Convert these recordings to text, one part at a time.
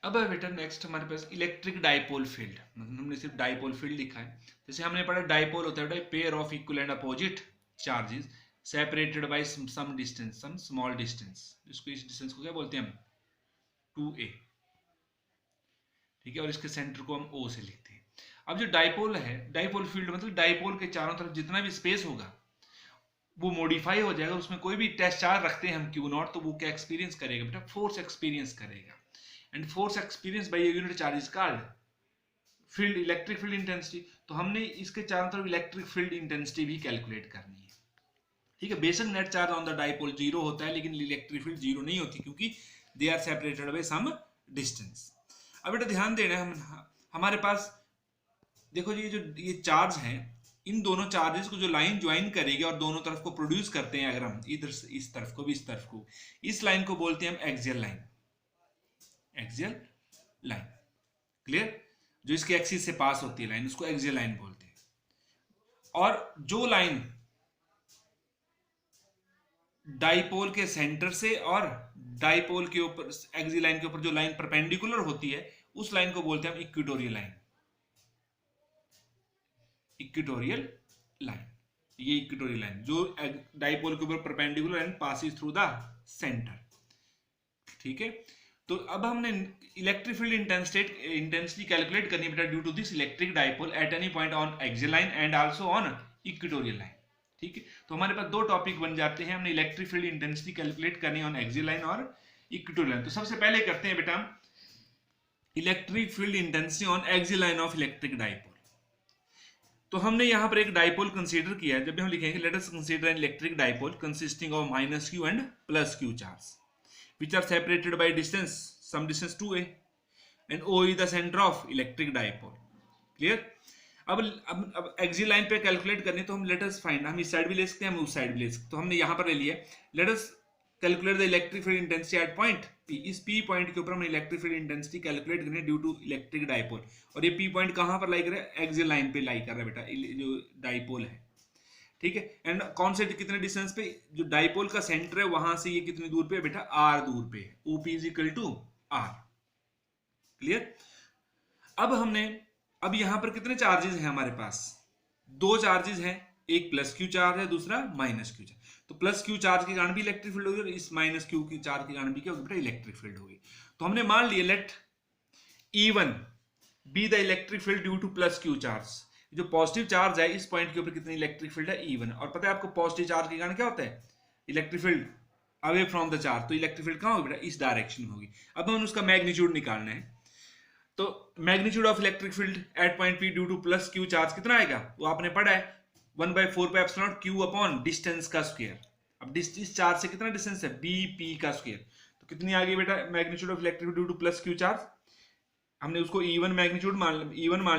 अब है बेटा नेक्स्ट हमारे पास इलेक्ट्रिक डाइपोल फील्ड, मतलब हमने सिर्फ डाइपोल फील्ड लिखा है। जैसे हमने पढ़ा डाइपोल होता है बेटा pair of equal and opposite charges separated by some distance, some small distance. इसको इस डिस्टेंस को क्या बोलते हैं हम, 2a। ठीक है, और इसके सेंटर को हम O से लिखते हैं। अब जो डाइपोल है, डाइपोल फील्ड मतलब डाइपोल के चारों तरफ जितना भी स्पेस होगा वो मॉडिफाई हो जाएगा। उसमें कोई भी टेस्ट चार्ज रखते हैं हम क्यू नॉट, तो वो क्या एक्सपीरियंस करेगा बेटा, फोर्स एक्सपीरियंस करेगा। And force experience by unit charge is called field, electric field intensity. तो हमने इसके चारों तरफ इलेक्ट्रिक फील्ड इंटेंसिटी भी कैलकुलेट करनी है। ठीक है, बेशक net charge on the dipole zero होता है, लेकिन इलेक्ट्रिक फील्ड जीरो नहीं होती क्योंकि they are separated by some distance. अब बेटा ध्यान देना, हम हमारे पास देखो जी, ये चार्ज हैं, इन दोनों चार्जेस को जो लाइन ज्वाइन करेगी और दोनों तरफ को प्रोड्यूस करते हैं, अगर हम इधर से इस तरफ को भी इस तरफ को, इस लाइन को बोलते हैं हम axial line. Axial line clear, जो इसके एक्सिस से पास होती है लाइन उसको एक्सियल लाइन बोलते हैं। और जो लाइन डाइपोल के सेंटर से और डाइपोल के ऊपर एक्सियल लाइन के ऊपर जो लाइन परपेंडिकुलर होती है उस लाइन को बोलते हैं हम इक्वेटोरियल लाइन। इक्वेटोरियल लाइन, ये इक्वेटोरियल लाइन जो डाइपोल के ऊपर perpendicular and passes through the centre. ठीक है, तो अब हमने इलेक्ट्रिक फील्ड इंटेंसिटी कैलकुलेट करनी बेटा due to this electric dipole at any point on axial line and also on equatorial line. ठीक है, तो हमारे पास दो टॉपिक बन जाते हैं, हमने इलेक्ट्रिक फील्ड इंटेंसिटी कैलकुलेट करनी ऑन एक्सियल लाइन और इक्वेटोरियल लाइन। तो सबसे पहले करते हैं बेटा electric field intensity on axial line of electric dipole. तो हमने यहां पर एक डाइपोल कंसीडर किया है। जब भी हम लिखेंगे let us consider an electric dipole consisting of minus Q and plus Q charge which are separated by distance, some distance 2a, and O is the center of electric dipole. Clear? अब axial line पे calculate करनी तो हम let us find, हम इस side भी ले सकते हैं हम उस साइड भी ले सकते हैं। तो हमने यहाँ पर ले लिया let us calculate the electric field intensity eight point P। इस P पॉइंट के ऊपर हमने इलेक्ट्रिक फील्ड इंटेंसिटी कैलकुलेट करनी है ड्यू टू इलेक्ट्रिक डाइपोल। और ये P पॉइंट कहाँ पर लाई कर रहा है, एक्सियल लाइन पे लाई कर रहा है बेटा, जो डाइपोल है। ठीक है, एंड कौन से कितने डिस्टेंस पे, जो डाइपोल का सेंटर है वहां से ये कितनी दूर पे बेटा, आर दूर पे। OP is equal to R. Clear, अब हमने, अब यहां पर कितने चार्जेस हैं हमारे पास, दो चार्जेस हैं, एक प्लस क्यू चार्ज है दूसरा माइनस क्यू चार्ज। तो प्लस क्यू चार्ज के कारण भी इलेक्ट्रिक फील्ड होगी और इस माइनस क्यू की चार्ज के कारण भी क्या होगी बेटा, इलेक्ट्रिक फील्ड होगी। तो हमने मान लिया let E1 be the electric field due to plus Q charge. जो पॉजिटिव चार्ज है इस पॉइंट के ऊपर कितनी इलेक्ट्रिक फील्ड है, E1। और पता है आपको पॉजिटिव चार्ज के कारण क्या होता है, electric field away from the charge. तो इलेक्ट्रिक फील्ड कहां होगी बेटा, इस डायरेक्शन में होगी। अब हमें उसका मैग्नीट्यूड निकालना है। तो magnitude of electric field at point P due to plus Q charge कितना आएगा, वो आपने पढ़ा है 1/4 पे एप्सिलॉन क्यू अपॉन डिस्टेंस का स्क्वायर। अब इस चार्ज से कितना डिस्टेंस है, BP का स्क्वायर। तो कितनी आ गई बेटा magnitude of electric due to plus Q charge, हमने उसको E1 मैग्नीट्यूड मान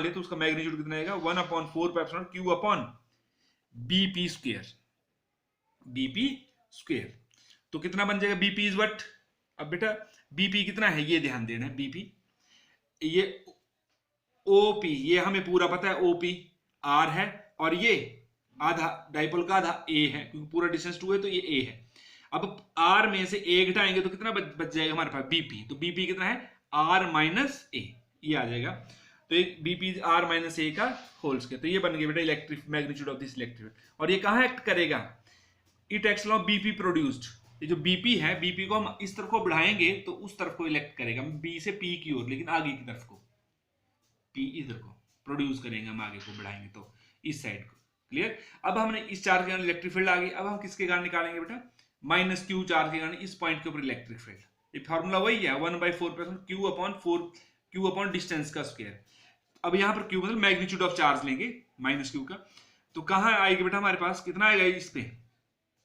लिया, तो उसका मैग्नीट्यूड कितना आएगा 1/4 पे epsilon Q upon BP square. BP square तो कितना बन जाएगा, BP इज व्हाट। अब बेटा BP कितना है ये ध्यान देना है, BP ये OP, ये हमें पूरा पता है OP R है, और ये आधा डाइपोल का आधा A है, क्योंकि पूरा डिस्टेंस 2 है तो ये A है। अब R में से A घटाएंगे तो कितना बच जाएगा हमारे पास BP। तो BP कितना है R माइनस A, ये आ जाएगा। तो एक BP R माइनस A का होल स्क्वायर। तो ये बन गया बेटा electric magnitude of this electric. और ये कहाँ एक्ट करेगा, it acts on BP produced. ये जो BP है, BP को हम इस तरफ को बढ़ाएंगे तो उस तरफ को इलेक्ट करेगा, B से P की ओर, लेकिन आगे की तरफ को P इधर को प्रोड्यूस करेंगे, हम आगे को बढ़ाएंगे तो इस साइड को। क्लियर, अब हमने इस चार्ज के कारण इलेक्ट्रिक फील्ड आ गई। अब हम किसके कारण निकालेंगे बेटा, माइनस क्यू चार्ज के कारण इस पॉइंट के ऊपर इलेक्ट्रिक फील्ड। ये फॉर्मूला वही है 1/4 क्यू अपॉन डिस्टेंस का स्क्वायर। अब यहाँ पर क्यू मतलब मैग्नीट्यूड ऑफ चार्ज लेंगे माइनस क्यू का, तो कहाँ आएगी बेटा हमारे पास, कितना आएगा इस पे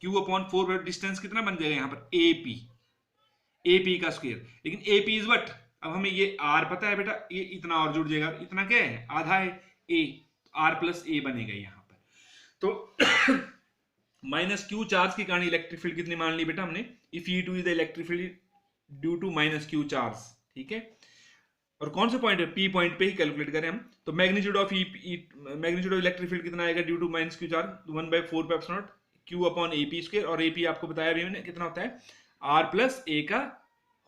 Q/4, डिस्टेंस कितना बन जाएगा यहाँ पर AP का स्क्वायर। लेकिन AP इज व्हाट, अब हमें ये R पता है बेटा, ये इतना और जुड़ जाएगा, इतना क्या है आधा है A, R प्लस A बनेगा यहाँ पर। तो माइनस क्यू चार्ज के कारण इलेक्ट्रिक फील्ड कितनी मान ली बेटा हमने, if E2 is the electric field due to minus Q charge. ठीक है, और कौन से पॉइंट है, P पॉइंट पे ही कैलकुलेट करें हम। तो मैग्नीट्यूड ऑफ इलेक्ट्रिक फील्ड कितना आएगा due to minus Q charge, 1/4 पे epsilon Q upon AP square. और AP आपको बताया अभी मैंने कितना होता है, R प्लस A का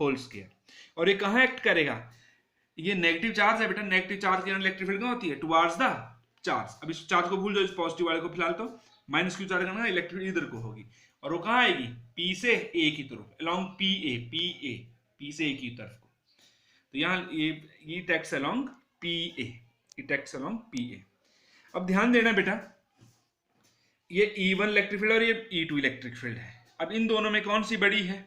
होल स्क्वायर। और ये कहाँ एक्ट करेगा, ये नेगेटिव चार्ज है बेटा, नेगेटिव चार्ज के इलेक्ट्रिक फील्ड कहाँ होती है, टुवर्ड्स द चार्ज। अब इस चार्ज को भूल जाओ, इस पॉजिटिव वाले को फिलहाल, तो माइनस क्यू चार्ज करना, इलेक्ट्रिक इधर को होगी और वो कहाँ आएगी, पी से ए की तरफ, अलोंग पी ए, पी से ए की तरफ को। तो यहाँ ये टेक्स अलोंग पी ए, ये टेक्स अलोंग पी ए। अब ध्यान देना बेटा, ये E1 इलेक्ट्रिक फील्ड और ये E2 इलेक्ट्रिक फील्ड है। अब इन दोनों में कौन सी बड़ी है,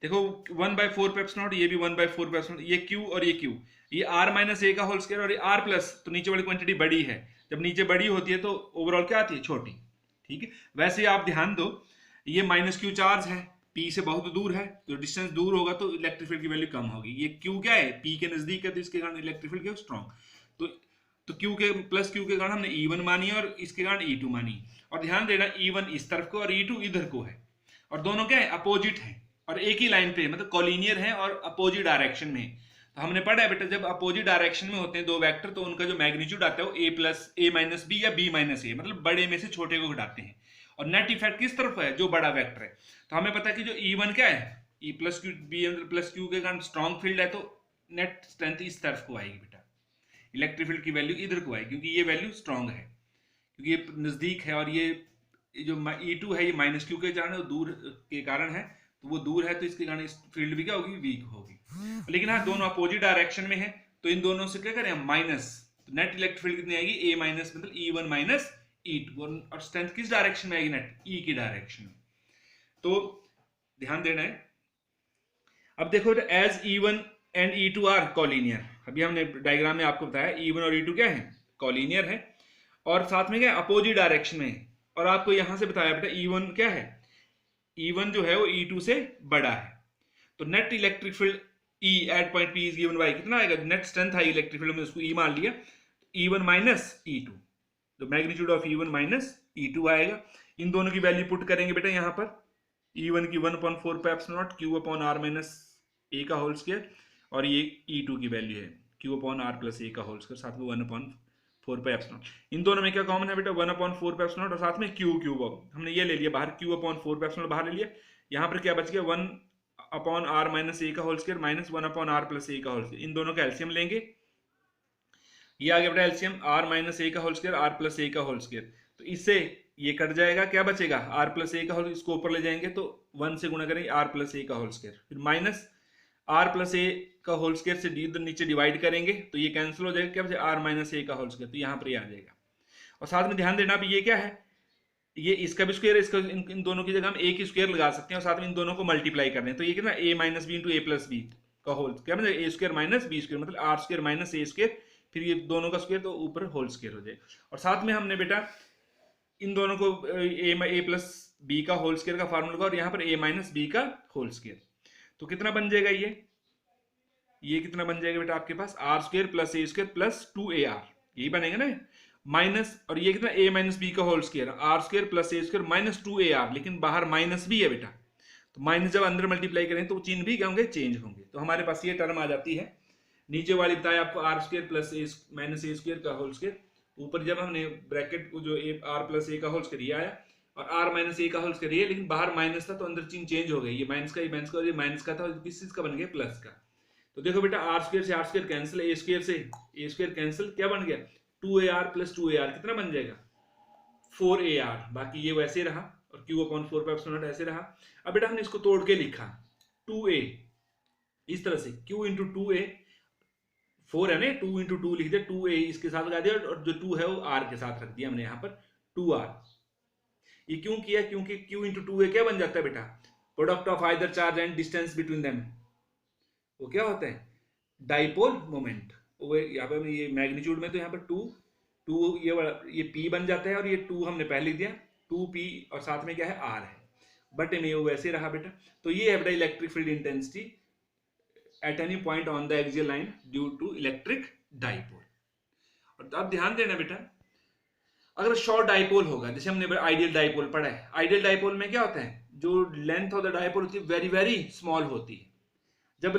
देखो 1/4 पेप्स नॉट, ये भी 1/4 पेप्स नॉट, ये Q और ये Q, ये R माइनस ए का होल स्क्वायर और ये R प्लस, तो नीचे वाली क्वांटिटी बड़ी है। जब नीचे बड़ी होती है तो ओवरऑल क्या आती है, छोटी। ठीक है, वैसे ही आप ध्यान दो, ये माइनस Q चार्ज है, P से बहुत दूर है, तो डिस्टेंस दूर होगा तो इलेक्ट्रिक फील्ड की वैल्यू कम होगी। ये Q क्या है, P के नजदीक है, तो इसके कारण इलेक्ट्रिक फील्ड क्या स्ट्रॉन्ग। तो Q के प्लस Q के कारण हमने E1 मानी और इसके कारण E2 मानी। और ध्यान देना, E1 इस तरफ को और E2 इधर को है, और दोनों क्या है, अपोजिट है और एक ही लाइन पे, मतलब कॉलिनियर है और अपोजिट डायरेक्शन में। तो हमने पढ़ा है बेटा, जब अपोजिट डायरेक्शन में होते हैं दो वेक्टर, तो उनका जो मैग्नीट्यूड आता है वो a माइनस बी या b माइनस ए, मतलब बड़े में से छोटे को घटाते हैं। और नेट इफेक्ट किस तरफ है, जो बड़ा वेक्टर है। तो हमें पता है कि जो E1 क्या है, E plus Q B plus Q के कारण स्ट्रॉन्ग फील्ड है, तो नेट स्ट्रेंथ इस तरफ को आएगी बेटा, इलेक्ट्रिक फील्ड की वैल्यू इधर को आएगी, क्योंकि ये वैल्यू स्ट्रॉन्ग है, क्योंकि ये नजदीक है। और ये जो E2 है, ये माइनस क्यू के कारण दूर के कारण है, तो वो दूर है, तो इसके कारण इस फील्ड भी क्या होगी, वीक होगी। लेकिन हाँ, दोनों अपोजिट डायरेक्शन में है, तो इन दोनों से क्या करें, माइनस, तो नेट इलेक्ट्रिक फील्ड कितनी आएगी, ए माइनस, मतलब E1 माइनस E2। और स्ट्रेंथ किस डायरेक्शन में आएगी, नेट ई की डायरेक्शन में। तो ध्यान देना है। अब देखो, as E1 and E2 are collinear, अभी हमने डायग्राम में आपको बताया E1 और E2 क्या है, कॉलिनियर है, और साथ में क्या, अपोजिट डायरेक्शन में। और आपको यहां से बताया बेटा, E1 क्या है, E1 जो है वो E2 से बड़ा है, तो net electric field E at point P is given by कितना आएगा, net strength I electric field में, उसको E मान लिया, E1 माइनस E2, तो magnitude of E1 minus E2 आएगा। इन दोनों की वैल्यू पुट करेंगे बेटा यहाँ पर, E1 की 1/4 पे epsilon naught Q upon R minus a का होल स्क्वायर, और ये E2 की वैल्यू है Q upon R plus a का होल स्क्वायर, साथ में 1/4 पे एप्सिलॉन। इन दोनों में क्या कॉमन है बेटा, 1/4 पे एप्सिलॉन और साथ में Q क्यूब, हमने ये ले लिया बाहर, Q अपॉन 4 पे एप्सिलॉन बाहर ले लिया। यहाँ पर क्या बच गया, 1/R माइनस ए का whole square minus 1/R plus a का होल स्क्वायर। इन दोनों का एलसीएम लेंगे, ये आ गया बेटा एलसीएम, R माइनस ए का whole square R plus a का होल स्क्वायर। तो इससे ये कट जाएगा, क्या बचेगा, R प्लस ए का होल, इसको ऊपर ले जाएंगे तो 1 से गुणा करेंगे, R प्लस ए का होल स्क्वायर, फिर माइनस R प्लस ए का होल स्क्वायर से इधर नीचे डिवाइड करेंगे तो ये कैंसिल हो जाएगा, क्या बचे, R माइनस ए का होल स्क्वायर, तो यहाँ पर ये आ जाएगा। और साथ में ध्यान देना, अब ये क्या है, ये इसका भी स्क्वायर है, इसका इन दोनों की जगह हम ए की स्क्वायर लगा सकते हैं, और साथ में इन दोनों को मल्टीप्लाई करना है, तो ये कितना, a minus B into A plus B का होल, क्या मतलब A square minus B square, मतलब R square minus A square, फिर ये दोनों का स्क्वायर, तो ऊपर होल स्क्वायर हो जाएगा। और साथ में हमने बेटा इन दोनों को ए प्लस बी का होल स्क्वायर का फार्मूला का, और यहाँ पर a माइनस बी का होल स्क्वायर, तो कितना बन जाएगा, ये कितना बन जाएगा बेटा आपके पास, R square plus A square plus 2AR, यही बनेगा ना, माइनस, और ये कितना, a माइनस बी का whole square, R square plus A square minus 2AR, लेकिन बाहर माइनस भी है बेटा, तो माइनस जब अंदर मल्टीप्लाई करें तो चिन्ह भी क्या होंगे, चेंज होंगे। तो हमारे पास ये टर्म आ जाती है, नीचे वाली बताया आपको R square plus A minus A square का होल स्क्वायर, ऊपर जब हमने ब्रैकेट को जो R प्लस ए का होल स्क्वायर ये आया, और R माइनस ए का होल स्क्वायर ये, लेकिन बाहर माइनस था तो अंदर चिन्ह चेंज हो गई, ये माइनस का, ये माइनस का, और ये माइनस का था, किस चीज का बन गया, प्लस का। तो देखो बेटा, R स्क्वायर से R स्क्वायर कैंसिल, ए स्क्वायर से ए स्क्वायर कैंसिल, क्या बन गया, 2AR प्लस 2AR कितना बन जाएगा, 4AR, बाकी ये वैसे रहा, और Q अपॉन 4 पे एप्सिलॉन ऐसे रहा। अब बेटा हमने इसको तोड़ के लिखा 2A इस तरह से, Q इंटू 2A, 4 है ना, 2 इंटू 2 लिख दिया, 2A इसके साथ लगा दिया, और जो 2 है वो R के साथ रख दिया हमने यहाँ पर 2R। ये क्यों किया, क्योंकि Q इंटू 2A क्या बन जाता है बेटा, product of either charge and distance between them, वो क्या होता है, डाइपोल मोमेंट। वो यहाँ पर ये मैग्नीट्यूड में, तो यहाँ पर 2 ये P बन जाता है, और ये 2 हमने पहले लिख दिया 2P, और साथ में क्या है, R है, बट में वो वैसे रहा बेटा। तो ये है बेटा electric field intensity at any point on the axial line due to electric dipole. और अब ध्यान देना बेटा, अगर शॉर्ट डाइपोल होगा, जैसे हमने आइडियल डाइपोल पढ़ा है, आइडियल डाइपोल में क्या होता है, जो लेंथ ऑफ द डाइपोल होती है वेरी वेरी स्मॉल होती है। जब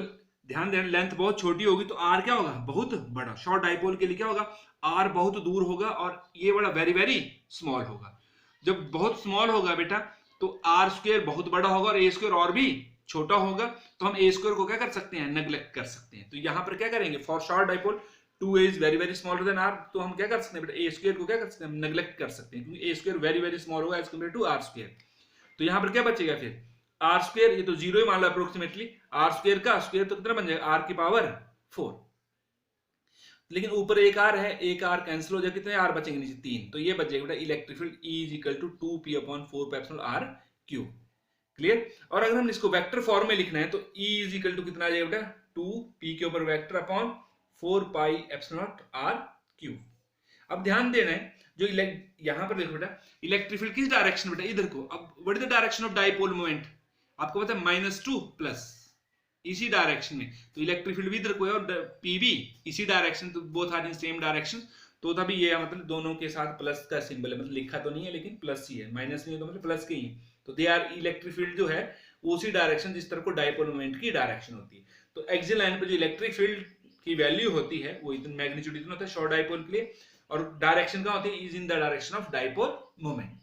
ध्यान देना, लेंथ बहुत छोटी होगी तो R क्या होगा, बहुत बड़ा। शॉर्ट डाइपोल के लिए क्या होगा, R बहुत दूर होगा और ये बड़ा वेरी वेरी स्मॉल होगा। जब बहुत स्मॉल होगा बेटा तो R स्क्वायर बहुत बड़ा होगा और A स्क्वायर और भी छोटा होगा तो हम ए स्क्वायर को क्या कर सकते हैं, नेग्लेक्ट कर सकते हैं। तो यहाँ पर क्या करेंगे, for short dipole 2a is very very smaller than r, तो हम क्या कर सकते हैं बेटा, ए स्क्वायर को क्या कर सकते हैं, नेग्लेक्ट कर सकते हैं, क्योंकि A square very very small होगा as compare to R square. तो यहाँ पर क्या बचेगा फिर, आर स्क्वायर, ये तो जीरो ही मान लो अप्रोक्सीमेटली, आर स्क्वायर का स्क्वायर तो कितना बन जाएगा, आर की पावर 4, लेकिन ऊपर एक आर है, एक आर कैंसिल हो जाए, कितने आर बचेंगे नीचे 3, तो ये बच जाएगा बेटा electric field E is equal to 2p/4πr cube. Clear. और अगर हम इसको वेक्टर फॉर्म में लिखना है तो E इज इक्वल टू कितना आ जाएगा बेटा, 2p के ऊपर वेक्टर अपॉन 4πr क्यूब। अब ध्यान देना है, जो यहां पर देखो बेटा, इलेक्ट्रिक फील्ड किस डायरेक्शन बेटा, इधर को। अब what is the direction of dipole moment, आपको पता है -2 प्लस, इसी डायरेक्शन में, तो इलेक्ट्रिक फील्ड भी इधर को है और पी भी इसी डायरेक्शन, तो both are in same direction, तो तभी ये मतलब दोनों के साथ प्लस का सिंबल है, मतलब लिखा तो नहीं है लेकिन प्लस ही है, माइनस नहीं है तो मतलब प्लस के ही है, तो दे आर इलेक्ट्रिक फील्ड जो है उसी डायरेक्शन जिस तरफ को डाइपोल मोमेंट की डायरेक्शन होती है। तो एक्सियल लाइन पे जो इलेक्ट्रिक फील्ड की वैल्यू होती है वो इतना मैग्नीट्यूड इतना होता है शॉर्ट डाइपोल के लिए, और डायरेक्शन क्या होती है, is in the direction of dipole moment.